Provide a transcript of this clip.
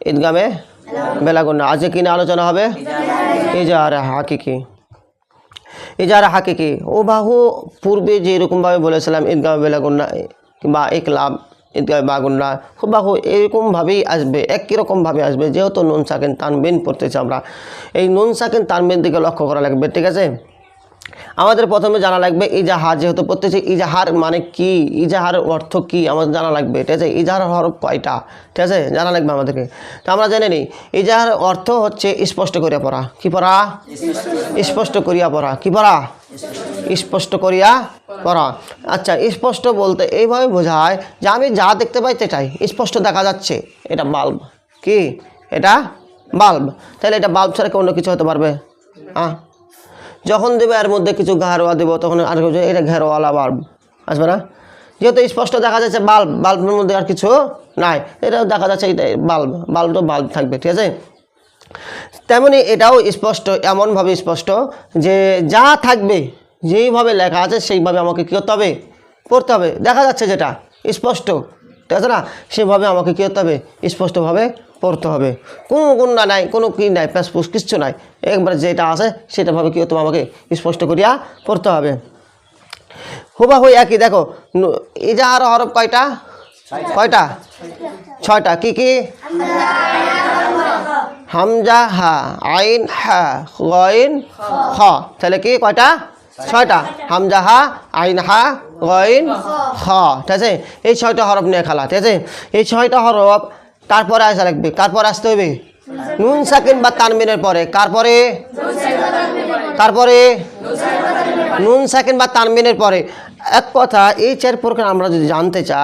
ঈদগামে বেলাগুন্না। আজকে কিনে আলোচনা হবে ইজাহারে হাকিকি। ইজাহারে হাকিকি ও বাহু পূর্বে যেরকমভাবে বলেছিলাম ঈদগামে বেলাগুন্না বা ইকলাব ঈদগামে বাগুন্না খুব বাহু এরকমভাবেই আসবে, একই রকমভাবে আসবে। যেহেতু নুন সাকিন তানবিন পড়তেছি আমরা, এই নুন সাকিন তানবিন দিকে লক্ষ্য করা লাগবে, ঠিক আছে। আমাদের প্রথমে জানা লাগবে ইজাহার, যেহেতু পড়তেছি ইজাহার মানে কি, ইজাহারের অর্থ কি আমাদের জানা লাগবে, ঠিক আছে। ইজাহার হরফ কয়টা, ঠিক আছে, জানা লাগবে আমাদেরকে। তো আমরা জেনে নিই ইজাহার অর্থ হচ্ছে স্পষ্ট করিয়া পড়া। কি পড়া? স্পষ্ট করিয়া পড়া। কি পড়া? স্পষ্ট করিয়া পড়া। আচ্ছা, স্পষ্ট বলতে এইভাবে বোঝায় যে আমি যা দেখতে পাই সেটাই স্পষ্ট দেখা যাচ্ছে। এটা বাল্ব। কি এটা? বাল্ব। তাহলে এটা বাল্ব ছাড়া কি অন্য কিছু হতে পারবে? হ্যাঁ, যখন দেবে এর মধ্যে কিছু ঘেরোয়া দেবো তখন আর কিছু, এটা ঘেরোয়ালা বাল্ব আসবে না। যেহেতু স্পষ্ট দেখা যাচ্ছে বাল্ব, বাল্বের মধ্যে আর কিছু নাই, এটাও দেখা যাচ্ছে এটা বাল্ব, বাল্ব তো বাল্ব থাকবে, ঠিক আছে। তেমনি এটাও স্পষ্ট, এমনভাবে স্পষ্ট যে যা থাকবে যেইভাবে লেখা আছে সেইভাবে আমাকে কী করতে হবে? পড়তে হবে। দেখা যাচ্ছে যেটা স্পষ্ট, ঠিক আছে না, সেভাবে আমাকে কী করতে হবে? স্পষ্টভাবে পড়তে হবে। কোনো গুণা নাই, কোনো কী নাই, প্যাসপুস কিচ্ছু নাই, একবারে যেটা আছে সেটাভাবে কী করতে হবে? আমাকে স্পষ্ট করিয়া পড়তে হবে। হুবাহু একই। দেখো ইজাহার হরফ কয়টা? কয়টা? 6টা। কি কি? হামজা হা, আইন হা, গইন খ। তাহলে কি কয়টা? 6টা। হামজা হা, আইন হা, গইন খ, ঠিক আছে। এই 6টা হরফ নিয়ে খেলা, ঠিক আছে। এই 6টা হরফ তারপরে আসা লাগবে। কারপরে আসতে হবে? নুন সাকিন বা তানবিনের পরে। কারপরে? তারপরে নুন সাকিন বা তানবিনের পরে। এক কথা, এই 4 প্রকার আমরা যদি জানতে চাই